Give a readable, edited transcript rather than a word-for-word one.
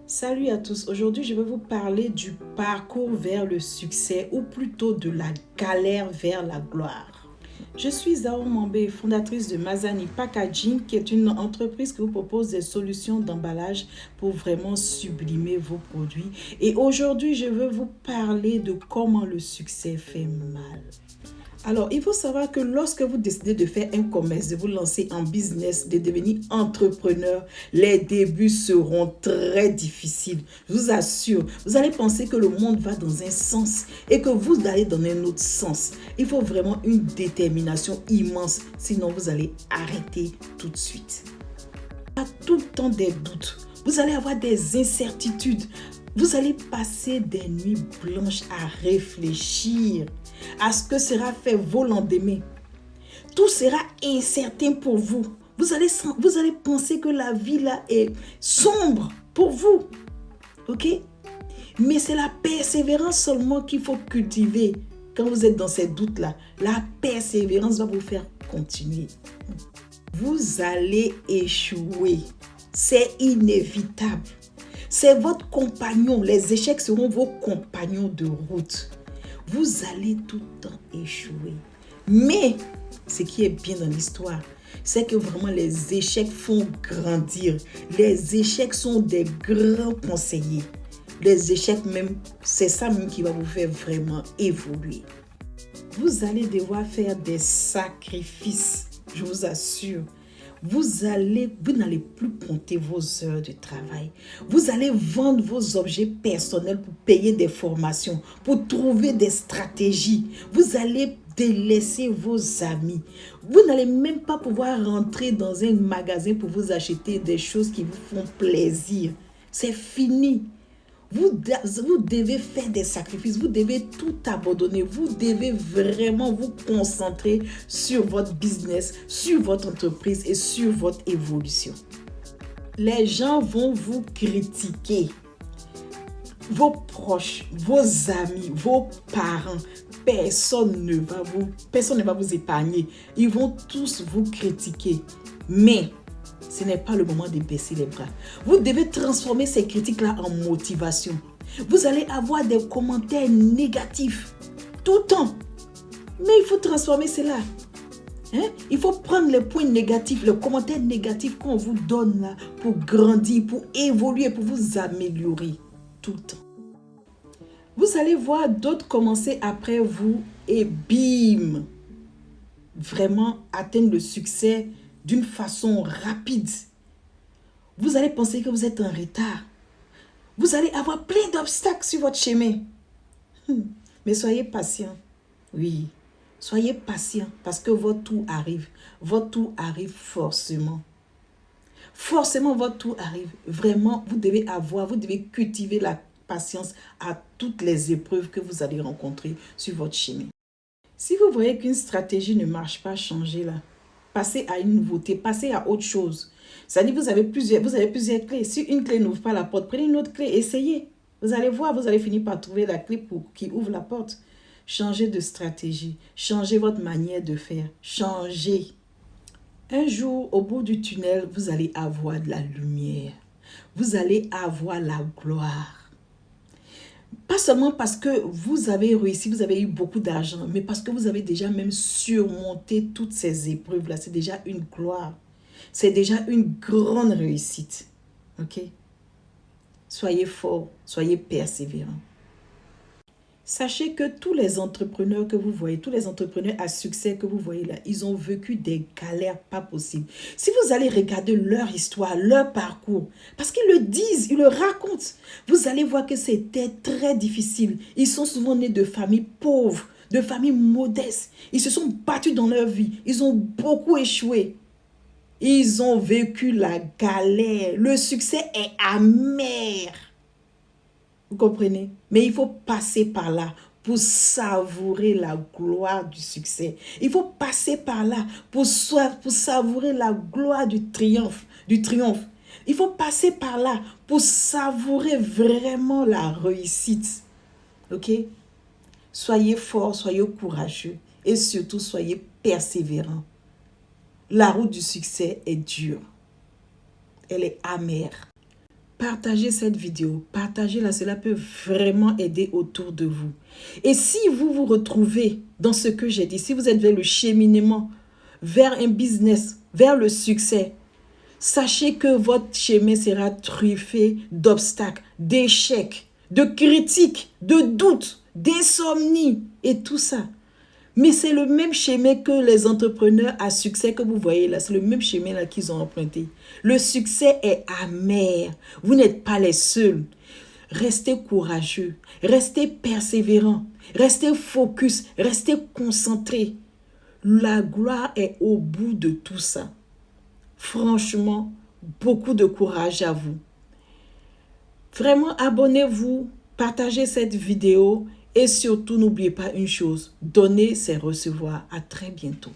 Salut à tous, aujourd'hui je vais vous parler du parcours vers le succès ou plutôt de la galère vers la gloire. Je suis Zao Mambé, fondatrice de Mazani Packaging qui est une entreprise qui vous propose des solutions d'emballage pour vraiment sublimer vos produits. Et aujourd'hui je veux vous parler de comment le succès fait mal. Alors, il faut savoir que lorsque vous décidez de faire un commerce, de vous lancer en business, de devenir entrepreneur, les débuts seront très difficiles. Je vous assure, vous allez penser que le monde va dans un sens et que vous allez dans un autre sens. Il faut vraiment une détermination immense, sinon vous allez arrêter tout de suite. Il y a tout le temps des doutes. Vous allez avoir des incertitudes. Vous allez passer des nuits blanches à réfléchir à ce que sera fait vos lendemains. Tout sera incertain pour vous. Vous allez penser que la vie là est sombre pour vous. Ok? Mais c'est la persévérance seulement qu'il faut cultiver quand vous êtes dans ces doutes-là. La persévérance va vous faire continuer. Vous allez échouer. C'est inévitable. C'est votre compagnon. Les échecs seront vos compagnons de route. Vous allez tout le temps échouer. Mais ce qui est bien dans l'histoire, c'est que vraiment les échecs font grandir. Les échecs sont des grands conseillers. Les échecs même, c'est ça même qui va vous faire vraiment évoluer. Vous allez devoir faire des sacrifices, je vous assure. Vous n'allez plus compter vos heures de travail. Vous allez vendre vos objets personnels pour payer des formations, pour trouver des stratégies. Vous allez délaisser vos amis. Vous n'allez même pas pouvoir rentrer dans un magasin pour vous acheter des choses qui vous font plaisir. C'est fini. Vous devez faire des sacrifices, vous devez tout abandonner, vous devez vraiment vous concentrer sur votre business, sur votre entreprise et sur votre évolution. Les gens vont vous critiquer. Vos proches, vos amis, vos parents, personne ne va vous épargner. Ils vont tous vous critiquer. Mais ce n'est pas le moment de baisser les bras. Vous devez transformer ces critiques-là en motivation. Vous allez avoir des commentaires négatifs tout le temps. Mais il faut transformer cela. Il faut prendre les points négatifs, les commentaires négatifs qu'on vous donne là pour grandir, pour évoluer, pour vous améliorer tout le temps. Vous allez voir d'autres commencer après vous et bim, vraiment atteindre le succès d'une façon rapide. Vous allez penser que vous êtes en retard. Vous allez avoir plein d'obstacles sur votre chemin. Mais soyez patient. Oui, soyez patient parce que votre tour arrive. Votre tour arrive forcément. Forcément, votre tour arrive. Vraiment, vous devez cultiver la patience à toutes les épreuves que vous allez rencontrer sur votre chemin. Si vous voyez qu'une stratégie ne marche pas, changez là. Passez à une nouveauté, passez à autre chose. C'est-à-dire vous avez plusieurs clés. Si une clé n'ouvre pas la porte, prenez une autre clé, essayez. Vous allez voir, vous allez finir par trouver la clé qui ouvre la porte. Changez de stratégie, changez votre manière de faire, changez. Un jour, au bout du tunnel, vous allez avoir de la lumière. Vous allez avoir la gloire. Pas seulement parce que vous avez réussi, vous avez eu beaucoup d'argent, mais parce que vous avez déjà même surmonté toutes ces épreuves-là. C'est déjà une gloire. C'est déjà une grande réussite. Ok? Soyez forts, soyez persévérants. Sachez que tous les entrepreneurs que vous voyez, tous les entrepreneurs à succès que vous voyez là, ils ont vécu des galères pas possibles. Si vous allez regarder leur histoire, leur parcours, parce qu'ils le disent, ils le racontent, vous allez voir que c'était très difficile. Ils sont souvent nés de familles pauvres, de familles modestes. Ils se sont battus dans leur vie. Ils ont beaucoup échoué. Ils ont vécu la galère. Le succès est amer. Vous comprenez? Mais il faut passer par là pour savourer la gloire du succès. Il faut passer par là pour savourer la gloire du triomphe. Il faut passer par là pour savourer vraiment la réussite. Ok? Soyez forts, soyez courageux et surtout soyez persévérants. La route du succès est dure. Elle est amère. partagez cette vidéo, partagez-la, cela peut vraiment aider autour de vous. Et si vous vous retrouvez dans ce que j'ai dit, si vous êtes vers le cheminement, vers un business, vers le succès, sachez que votre chemin sera truffé d'obstacles, d'échecs, de critiques, de doutes, d'insomnie et tout ça. Mais c'est le même chemin que les entrepreneurs à succès que vous voyez là. C'est le même chemin là qu'ils ont emprunté. Le succès est amer. Vous n'êtes pas les seuls. Restez courageux. Restez persévérants. Restez focus. Restez concentrés. La gloire est au bout de tout ça. Franchement, beaucoup de courage à vous. Vraiment, abonnez-vous. Partagez cette vidéo. Et surtout, n'oubliez pas une chose, donner, c'est recevoir. À très bientôt.